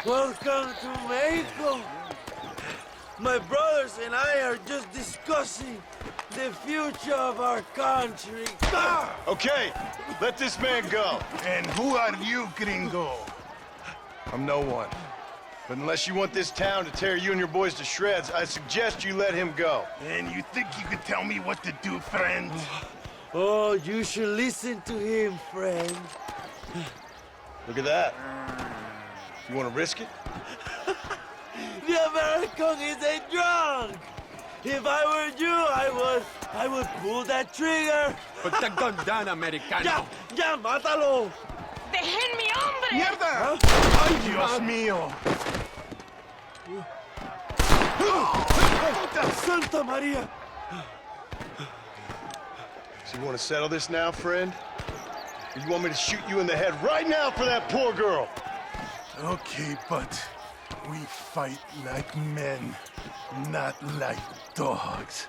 Welcome to Mexico. My brothers and I are just discussing the future of our country. Okay, let this man go. And who are you, gringo? I'm no one. But unless you want this town to tear you and your boys to shreds, I suggest you let him go. And you think you can tell me what to do, friend? Oh, you should listen to him, friend. Look at that. You want to risk it? The American is a drunk. If I were you, I would pull that trigger. Put the gun down, Americano. Ya, mátalo. ¡Déjenme, hombre! ¡Mierda! ¡Ay, Dios mío! Santa Maria. So you want to settle this now, friend? Or you want me to shoot you in the head right now for that poor girl? Okay, but we fight like men, not like dogs.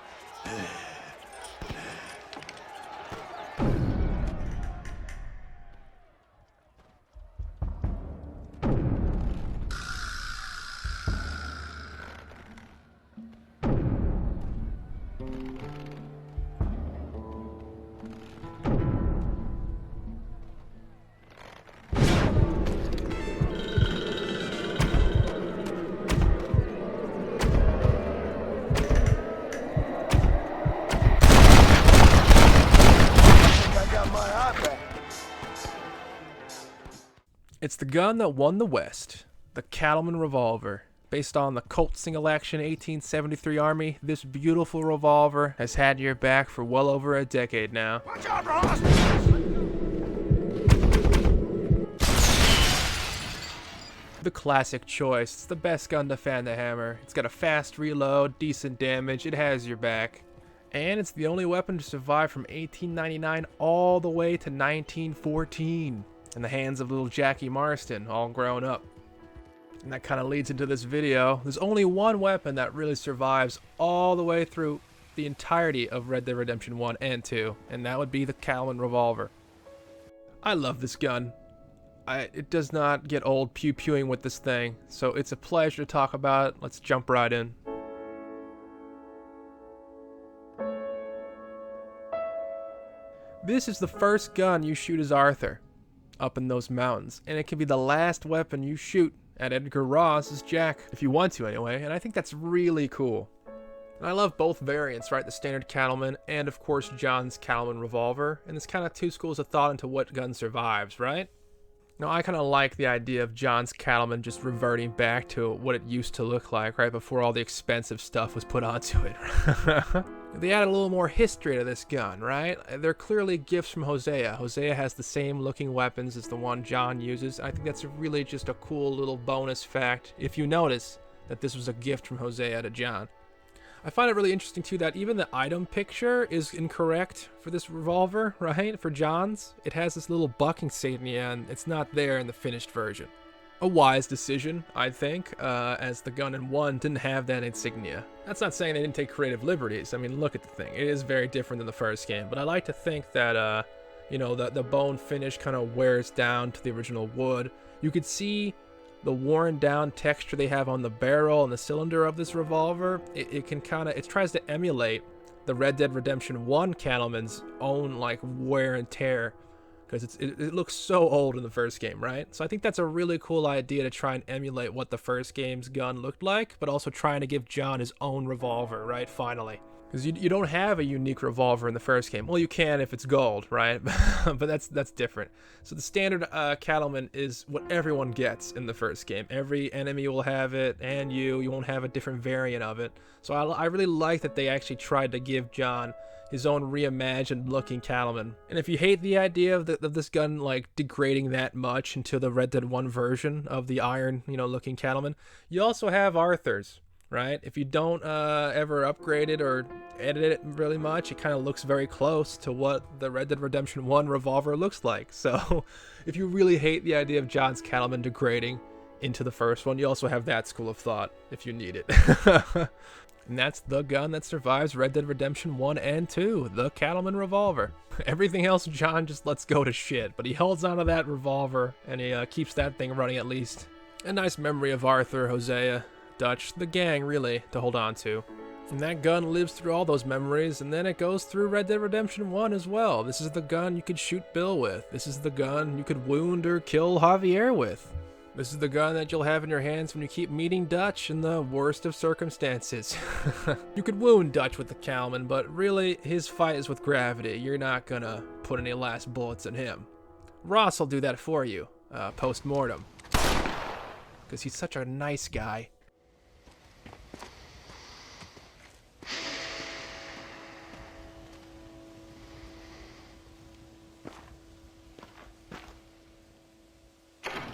It's the gun that won the West, the Cattleman Revolver. Based on the Colt single-action 1873 Army, this beautiful revolver has had your back for well over a decade now. Watch out for hostages! The classic choice. It's the best gun to fan the hammer. It's got a fast reload, decent damage, it has your back. And it's the only weapon to survive from 1899 all the way to 1914. In the hands of little Jackie Marston, all grown up. And that kind of leads into this video. There's only one weapon that really survives all the way through the entirety of Red Dead Redemption 1 and 2, and that would be the Cattleman Revolver. I love this gun. It does not get old pew-pewing with this thing, so it's a pleasure to talk about. Let's jump right in. This is the first gun you shoot as Arthur up in those mountains, and it can be the last weapon you shoot at Edgar Ross as Jack, if you want to anyway, and I think that's really cool. And I love both variants, right? The standard Cattleman and of course John's Cattleman Revolver, and it's kind of two schools of thought into what gun survives, right? Now I kind of like the idea of John's Cattleman just reverting back to what it used to look like, right, before all the expensive stuff was put onto it. They added a little more history to this gun, right? They're clearly gifts from Hosea. Hosea has the same looking weapons as the one John uses. I think that's really just a cool little bonus fact, if you notice that this was a gift from Hosea to John. I find it really interesting too that even the item picture is incorrect for this revolver, right? For John's, it has this little buck insignia and it's not there in the finished version. A wise decision, I think, as the gun in 1 didn't have that insignia. That's not saying they didn't take creative liberties. I mean, look at the thing. It is very different than the first game, but I like to think that, you know, the bone finish kind of wears down to the original wood. You could see the worn down texture they have on the barrel and the cylinder of this revolver. It tries to emulate the Red Dead Redemption 1 Cattleman's own, like, wear and tear. Because it looks so old in the first game, right? So I think that's a really cool idea to try and emulate what the first game's gun looked like, but also trying to give John his own revolver, right? Finally. Because you don't have a unique revolver in the first game. Well, you can if it's gold, right? But that's different. So the standard Cattleman is what everyone gets in the first game. Every enemy will have it, and you won't have a different variant of it. So I really like that they actually tried to give John his own reimagined looking Cattleman. And if you hate the idea of this gun like degrading that much into the Red Dead 1 version of the iron, you know, looking Cattleman, you also have Arthur's, right? If you don't ever upgrade it or edit it really much, it kind of looks very close to what the Red Dead Redemption 1 revolver looks like. So if you really hate the idea of John's Cattleman degrading into the first one, you also have that school of thought if you need it. And that's the gun that survives Red Dead Redemption 1 and 2, the Cattleman Revolver. Everything else, John just lets go to shit, but he holds onto that revolver and he keeps that thing running at least. A nice memory of Arthur, Hosea, Dutch, the gang, really, to hold on to. And that gun lives through all those memories, and then it goes through Red Dead Redemption 1 as well. This is the gun you could shoot Bill with. This is the gun you could wound or kill Javier with. This is the gun that you'll have in your hands when you keep meeting Dutch in the worst of circumstances. You could wound Dutch with the Cattleman, but really, his fight is with gravity. You're not gonna put any last bullets in him. Ross will do that for you, post-mortem. Because he's such a nice guy.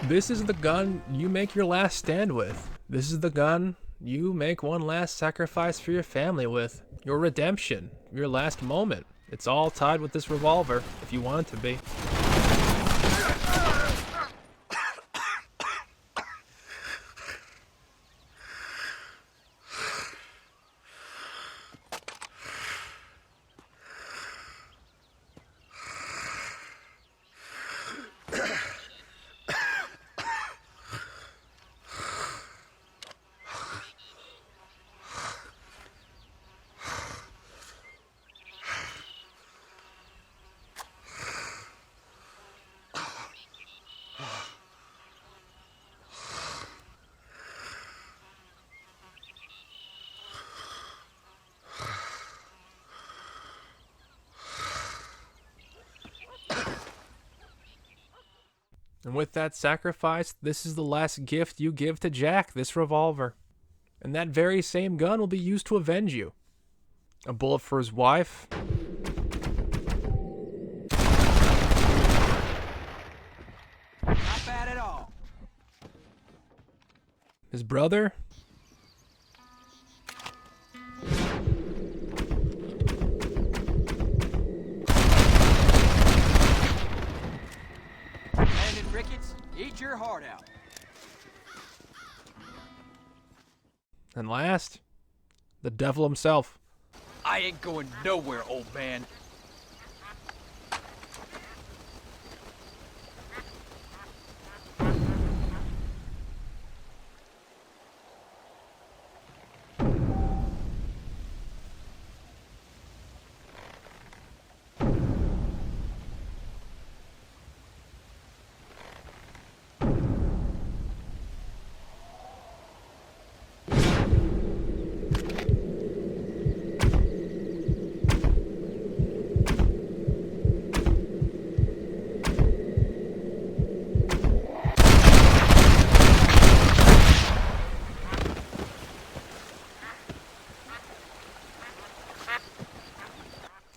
This is the gun you make your last stand with. This is the gun you make one last sacrifice for your family with. Your redemption, your last moment. It's all tied with this revolver, if you want it to be. And with that sacrifice, this is the last gift you give to Jack, this revolver. And that very same gun will be used to avenge you. A bullet for his wife. Not bad at all. His brother. Eat your heart out. And last, the devil himself. I ain't going nowhere, old man.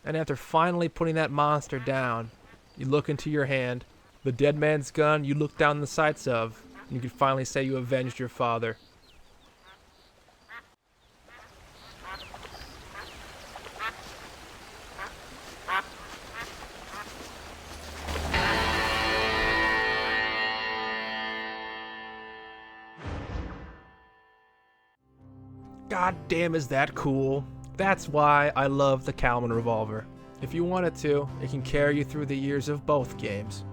And after finally putting that monster down, you look into your hand, the dead man's gun you look down the sights of, and you can finally say you avenged your father. God damn, is that cool? That's why I love the Cattleman Revolver. If you want it to, it can carry you through the years of both games.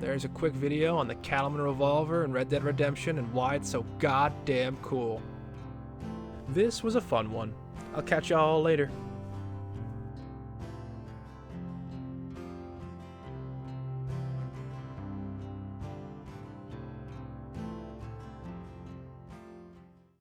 There's a quick video on the Cattleman Revolver and Red Dead Redemption and why it's so goddamn cool. This was a fun one. I'll catch y'all later.